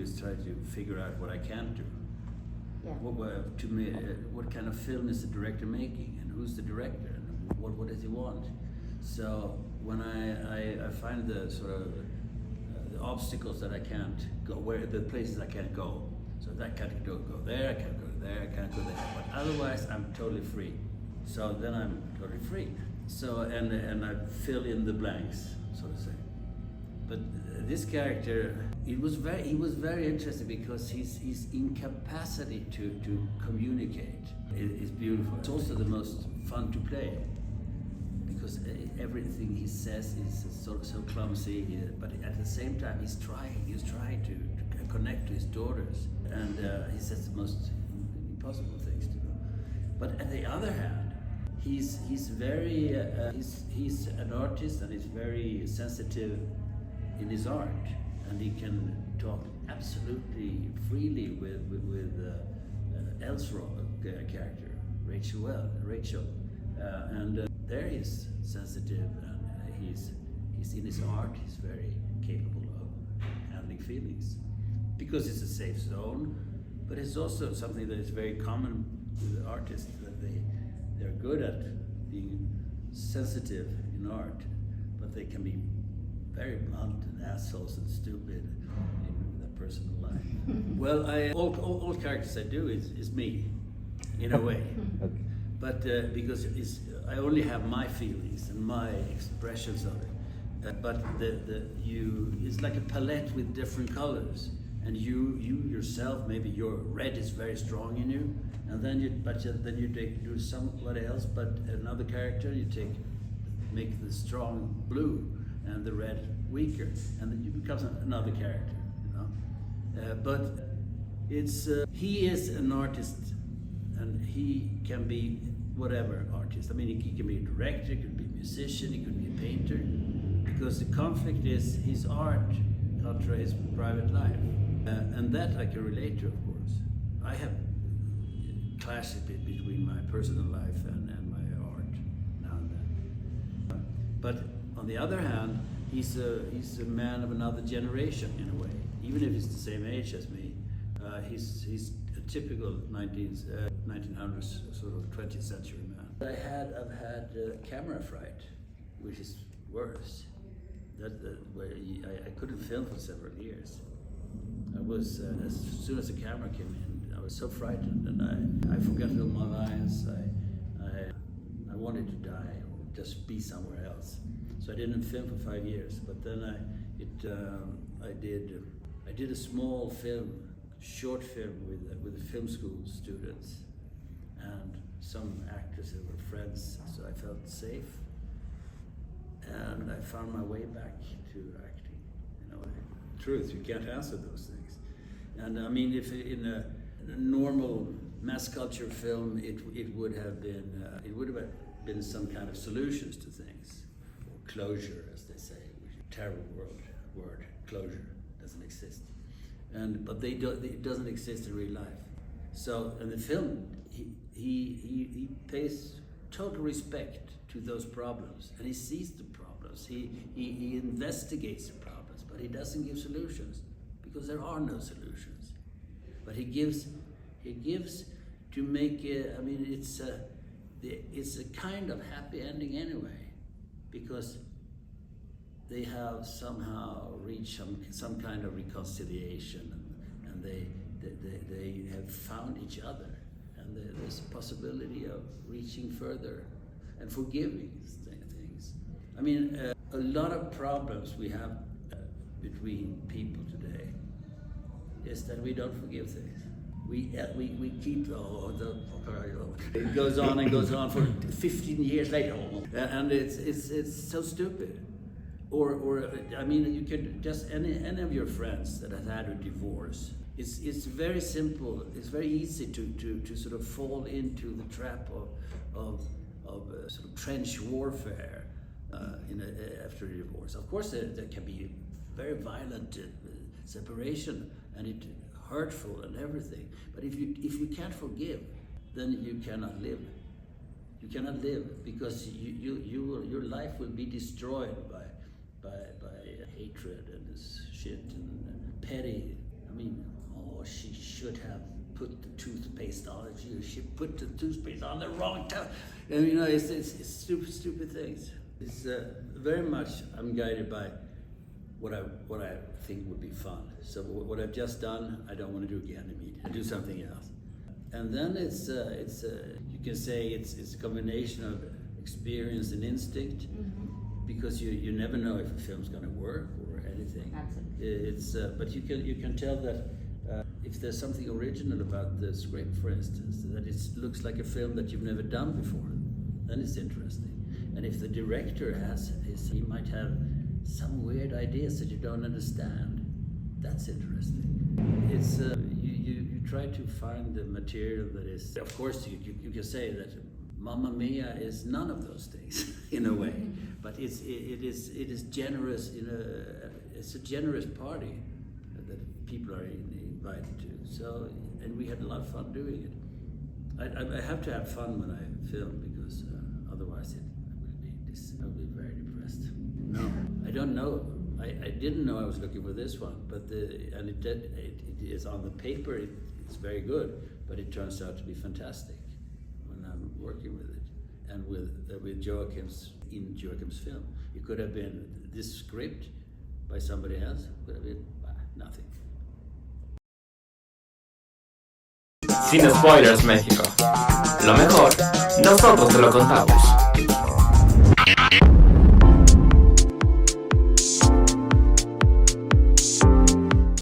is try to figure out what I can't do. Yeah. What kind of film is the director making, and who's the director, and what does he want? So when I find the sort of the obstacles that I can't go, where the places I can't go. So that can't go there, I can't go there, I can't go there. But otherwise, I'm totally free. So then I'm totally free. So and I fill in the blanks, so to say. But this character, he was very interesting because his incapacity to communicate is beautiful. It's also the most fun to play because everything he says is so clumsy. But at the same time, he's trying to connect to his daughters, and he says the most impossible things to do. But on the other hand, he's very he's an artist, and he's very sensitive in his art, and he can talk absolutely freely with Elle's character, Rachel, and there he's sensitive, and he's in his art. He's very capable of handling feelings because it's a safe zone, but it's also something that is very common with artists, that they're good at being sensitive in art, but they can be very blunt and assholes and stupid in their personal life. Well, all characters I do is me, in a way. Okay. But because I only have my feelings and my expressions of it. But it's like a palette with different colors, and you yourself, maybe your red is very strong in you, and then you do somebody else, but another character make the strong blue and the red weaker, and then you become another character, you know. But it's he is an artist, and he can be whatever artist. I mean, he can be a director, he could be a musician, he could be a painter, because the conflict is his art contra his private life, and that I can relate to, of course. I have clashed a bit between my personal life and my art now and then. But on the other hand, he's a man of another generation in a way. Even if he's the same age as me, he's a typical 1900s sort of 20th century man. I've had camera fright, which is worse. Where I couldn't film for several years. I was as soon as the camera came in, I was so frightened, and I forgot all my lines. I wanted to die or just be somewhere else. So I didn't film for 5 years. But then I did a small film, short film with the film school students and some actors that were friends. So I felt safe, and I found my way back to acting. You know, truth, you can't answer those things. And I mean, if in a normal mass culture film, it would have been some kind of solutions to things, or closure, as they say, which is a terrible word. Closure doesn't exist, but it doesn't exist in real life. So in the film, he pays total respect to those problems, and he sees the problems. He investigates the problems, but he doesn't give solutions, because there are no solutions. But he gives to make it. I mean, it's a kind of happy ending anyway, because they have somehow reached some kind of reconciliation, and they have found each other, and there's a possibility of reaching further and forgiving things. I mean, a lot of problems we have between people today is that we don't forgive things. We keep it goes on and goes on for 15 years later, and it's so stupid. Or I mean, you can just any of your friends that have had a divorce. It's very simple. It's very easy to sort of fall into the trap of sort of trench warfare after a divorce. Of course, there can be very violent separation, and it hurtful and everything. But if you can't forgive, then you cannot live. You cannot live, because your life will be destroyed by hatred and this shit and petty. I mean, oh, she should have put the toothpaste on it. She put the toothpaste on the wrong time. And you know, it's stupid things. It's very much I'm guided by what I think would be fun. So what I've just done, I don't want to do again immediately. I do something else. And then it's you can say it's a combination of experience and instinct, because you never know if a film's going to work or anything. Absolutely. It's but you can tell that if there's something original about the script, for instance, that it looks like a film that you've never done before, then it's interesting. And if the director he might have some weird ideas that you don't understand, that's interesting. It's you try to find the material that is, of course you can say that Mamma Mia is none of those things in a way, but it is generous. It's a generous party that people are invited to. So, and we had a lot of fun doing it. I have to have fun when I film, because otherwise I would be very depressed. No, I don't know. I didn't know I was looking for this one, but it is on the paper. It's very good, but it turns out to be fantastic when I'm working with it, and with Joachim's film. It could have been this script by somebody else. Could have been nothing. Sin Spoilers México. Lo mejor, nosotros te lo contamos.